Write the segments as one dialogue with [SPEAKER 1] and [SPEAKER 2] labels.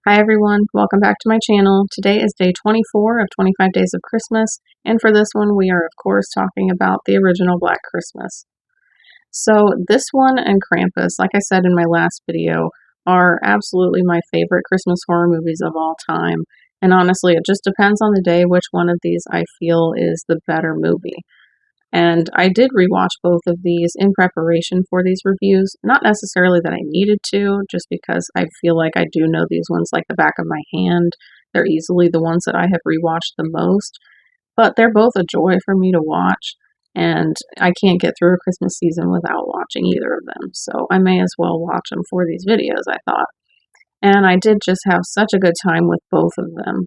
[SPEAKER 1] Hi everyone, welcome back to my channel. Today is day 24 of 25 Days of Christmas, and for this one we are of course talking about the original Black Christmas. So this one and Krampus, like I said in my last video, are absolutely my favorite Christmas horror movies of all time. And honestly, it just depends on the day which one of these I feel is the better movie. And I did rewatch both of these in preparation for these reviews. Not necessarily that I needed to, just because I feel like I do know these ones like the back of my hand. They're easily the ones that I have rewatched the most. But they're both a joy for me to watch. And I can't get through a Christmas season without watching either of them. So I may as well watch them for these videos, I thought. And I did just have such a good time with both of them.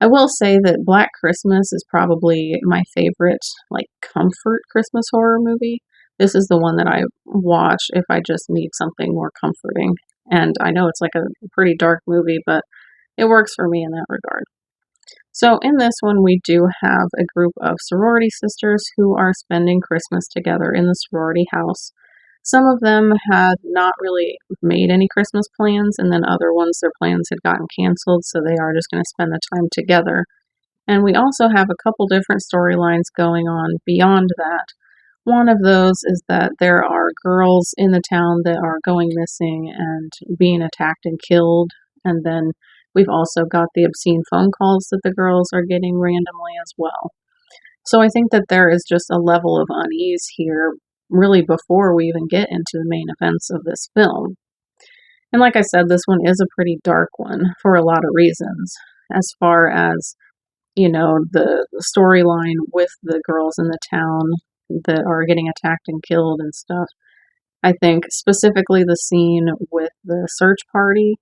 [SPEAKER 1] I will say that Black Christmas is probably my favorite, like, comfort Christmas horror movie. This is the one that I watch if I just need something more comforting. And I know it's like a pretty dark movie, but it works for me in that regard. So in this one, we do have a group of sorority sisters who are spending Christmas together in the sorority house. Some of them had not really made any Christmas plans, and then other ones, their plans had gotten canceled, so they are just going to spend the time together. And we also have a couple different storylines going on beyond that. One of those is that there are girls in the town that are going missing and being attacked and killed. And then we've also got the obscene phone calls that the girls are getting randomly as well. So I think that there is just a level of unease here, really, before we even get into the main events of this film. And like I said, this one is a pretty dark one for a lot of reasons. As far as, the storyline with the girls in the town that are getting attacked and killed and stuff. I think specifically the scene with the search party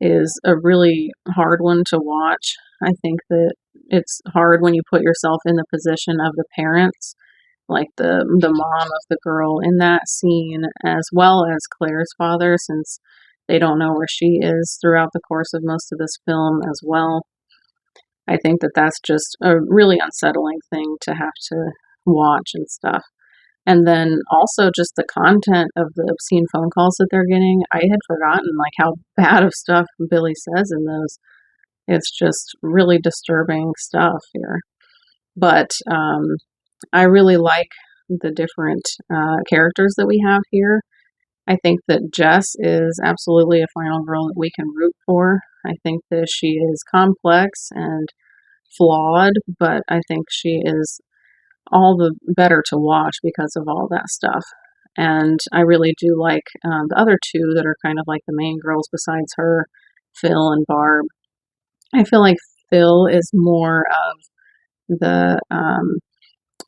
[SPEAKER 1] is a really hard one to watch. I think that it's hard when you put yourself in the position of the parents, like the mom of the girl in that scene, as well as Claire's father, since they don't know where she is throughout the course of most of this film as well. I think that that's just a really unsettling thing to have to watch and stuff. And then also just the content of the obscene phone calls that they're getting. I had forgotten like how bad of stuff Billy says in those. It's just really disturbing stuff here. But I really like the different characters that we have here. I think that Jess is absolutely a final girl that we can root for. I think that she is complex and flawed, but I think she is all the better to watch because of all that stuff. And I really do like the other two that are kind of like the main girls besides her, Phil and Barb. I feel like Phil is more of the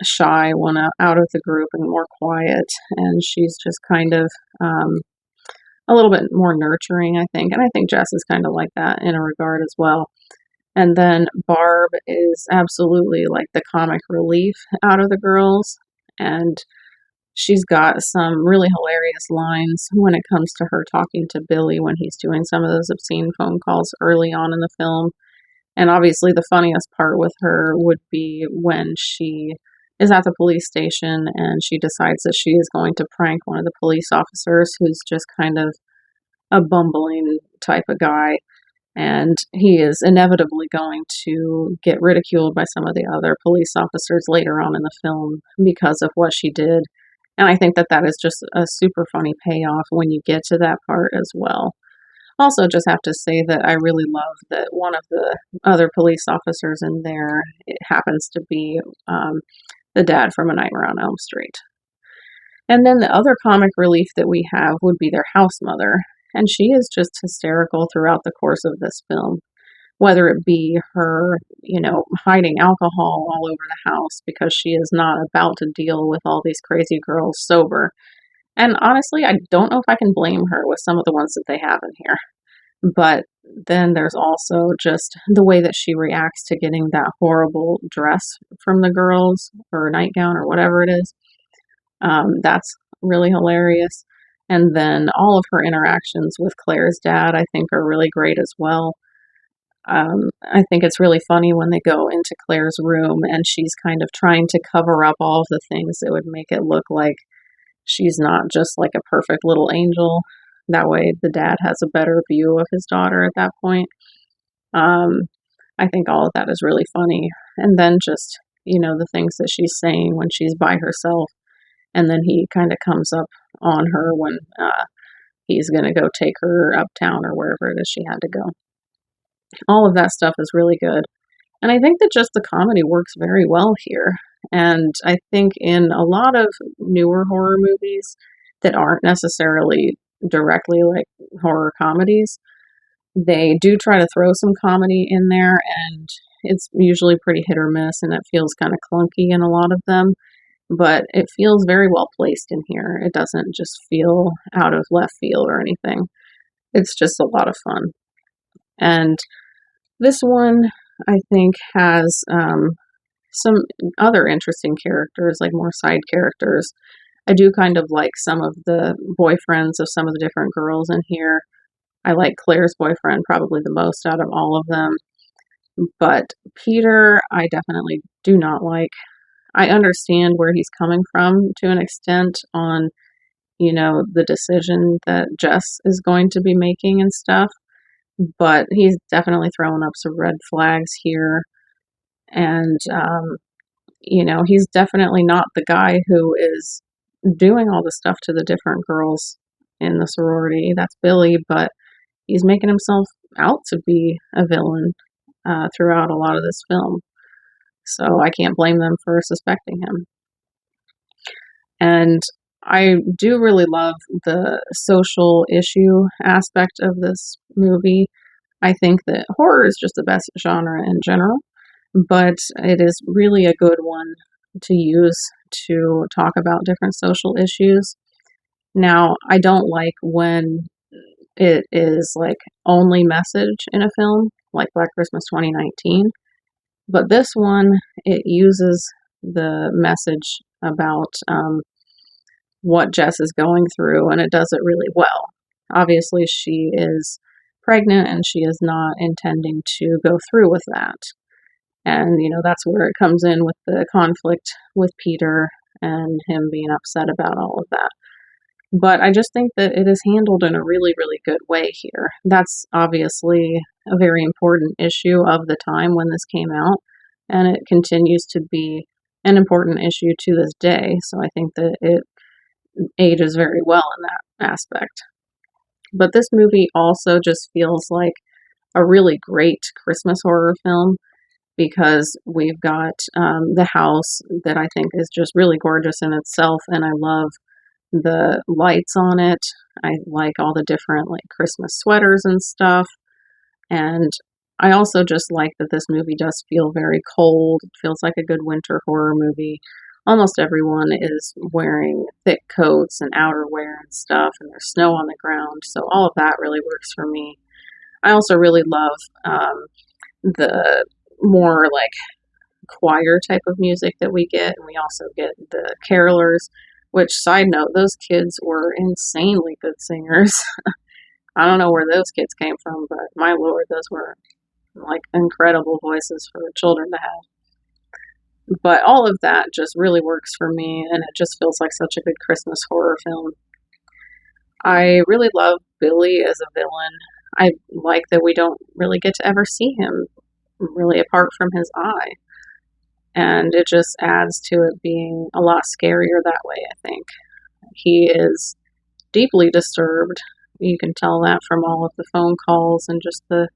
[SPEAKER 1] shy one out of the group and more quiet, and she's just kind of a little bit more nurturing, I think. And I think Jess is kind of like that in a regard as well. And then Barb is absolutely like the comic relief out of the girls. And she's got some really hilarious lines when it comes to her talking to Billy when he's doing some of those obscene phone calls early on in the film. And obviously, the funniest part with her would be when she is at the police station and she decides that she is going to prank one of the police officers who's just kind of a bumbling type of guy. And he is inevitably going to get ridiculed by some of the other police officers later on in the film because of what she did. And I think that that is just a super funny payoff when you get to that part as well. Also, just have to say that I really love that one of the other police officers in there, it happens to be the dad from A Nightmare on Elm Street. And then the other comic relief that we have would be their house mother. And she is just hysterical throughout the course of this film, whether it be her, hiding alcohol all over the house because she is not about to deal with all these crazy girls sober. And honestly, I don't know if I can blame her with some of the ones that they have in here. But then there's also just the way that she reacts to getting that horrible dress from the girls, or nightgown, or whatever it is. That's really hilarious. And then all of her interactions with Claire's dad, I think, are really great as well. I think it's really funny when they go into Claire's room and she's kind of trying to cover up all of the things that would make it look like she's not just like a perfect little angel. That way the dad has a better view of his daughter at that point. Um, I think all of that is really funny. And then just, the things that she's saying when she's by herself, and then he kind of comes up on her when he's going to go take her uptown or wherever it is she had to go. All of that stuff is really good. And I think that just the comedy works very well here. And I think in a lot of newer horror movies that aren't necessarily directly like horror comedies, they do try to throw some comedy in there, and it's usually pretty hit or miss, and it feels kind of clunky in a lot of them. But it feels very well placed in here. It doesn't just feel out of left field or anything. It's just a lot of fun. And this one, I think, has some other interesting characters, like more side characters. I do kind of like some of the boyfriends of some of the different girls in here. I like Claire's boyfriend probably the most out of all of them. But Peter, I definitely do not like. I understand where he's coming from to an extent on, the decision that Jess is going to be making and stuff. But he's definitely throwing up some red flags here. And, he's definitely not the guy who is doing all the stuff to the different girls in the sorority. That's Billy, but he's making himself out to be a villain throughout a lot of this film. So I can't blame them for suspecting him. And I do really love the social issue aspect of this movie. I think that horror is just the best genre in general, but it is really a good one to use to talk about different social issues. Now, I don't like when it is like only message in a film, like Black Christmas 2019, but this one, it uses the message about what Jess is going through, and it does it really well. Obviously, she is pregnant and she is not intending to go through with that. And, that's where it comes in with the conflict with Peter and him being upset about all of that. But I just think that it is handled in a really, really good way here. That's obviously a very important issue of the time when this came out, and it continues to be an important issue to this day. So I think that it ages very well in that aspect. But this movie also just feels like a really great Christmas horror film because we've got the house that I think is just really gorgeous in itself, and I love the lights on it. I like all the different like Christmas sweaters and stuff. And I also just like that this movie does feel very cold. It feels like a good winter horror movie. Almost everyone is wearing thick coats and outerwear and stuff, and there's snow on the ground. So all of that really works for me. I also really love the more like choir type of music that we get, and we also get the carolers, which, side note, those kids were insanely good singers. I don't know where those kids came from, but my lord, those were like incredible voices for children to have. But all of that just really works for me, and it just feels like such a good Christmas horror film. I really love Billy as a villain. I like that we don't really get to ever see him really apart from his eye. And it just adds to it being a lot scarier that way, I think. He is deeply disturbed. You can tell that from all of the phone calls and just the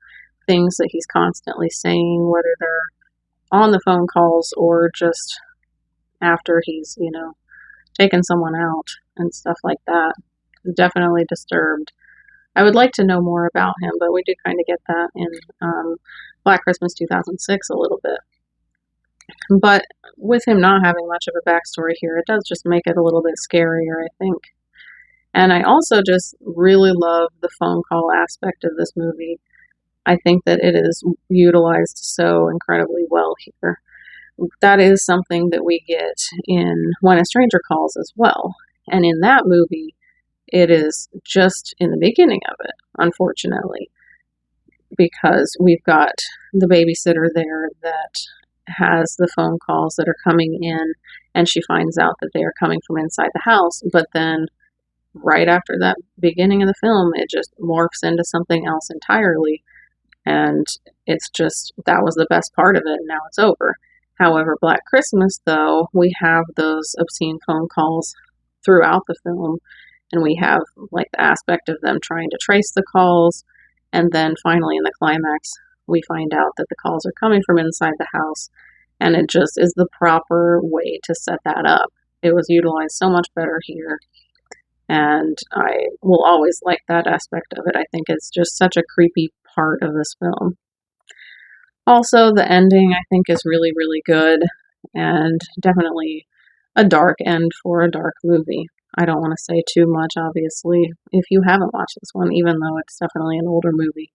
[SPEAKER 1] things that he's constantly saying, whether they're on the phone calls or just after he's, taken someone out and stuff like that. He's definitely disturbed. I would like to know more about him, but we do kind of get that in Black Christmas 2006 a little bit. But with him not having much of a backstory here, it does just make it a little bit scarier, I think. And I also just really love the phone call aspect of this movie. I think that it is utilized so incredibly well here. That is something that we get in When a Stranger Calls as well. And in that movie, it is just in the beginning of it, unfortunately, because we've got the babysitter there that has the phone calls that are coming in, and she finds out that they are coming from inside the house. But then right after that beginning of the film, it just morphs into something else entirely. And it's just, that was the best part of it, and now it's over. However, Black Christmas, though, we have those obscene phone calls throughout the film, and we have like the aspect of them trying to trace the calls, and then finally in the climax, we find out that the calls are coming from inside the house, and it just is the proper way to set that up. It was utilized so much better here, and I will always like that aspect of it. I think it's just such a creepy part of this film. Also, the ending I think is really, really good, and definitely a dark end for a dark movie. I don't want to say too much, obviously, if you haven't watched this one, even though it's definitely an older movie.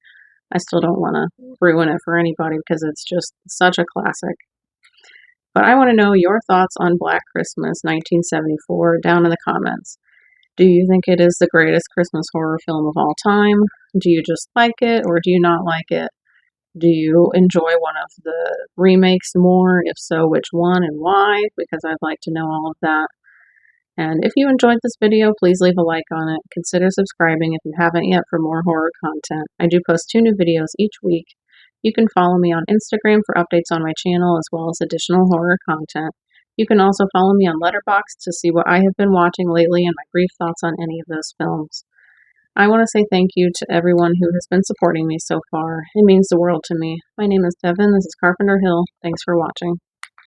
[SPEAKER 1] I still don't want to ruin it for anybody because it's just such a classic. But I want to know your thoughts on Black Christmas 1974 down in the comments. Do you think it is the greatest Christmas horror film of all time? Do you just like it or do you not like it? Do you enjoy one of the remakes more? If so, which one and why? Because I'd like to know all of that. And if you enjoyed this video, please leave a like on it. Consider subscribing if you haven't yet for more horror content. I do post 2 new videos each week. You can follow me on Instagram for updates on my channel as well as additional horror content. You can also follow me on Letterboxd to see what I have been watching lately and my brief thoughts on any of those films. I want to say thank you to everyone who has been supporting me so far. It means the world to me. My name is Devin. This is Carpenter Hill. Thanks for watching.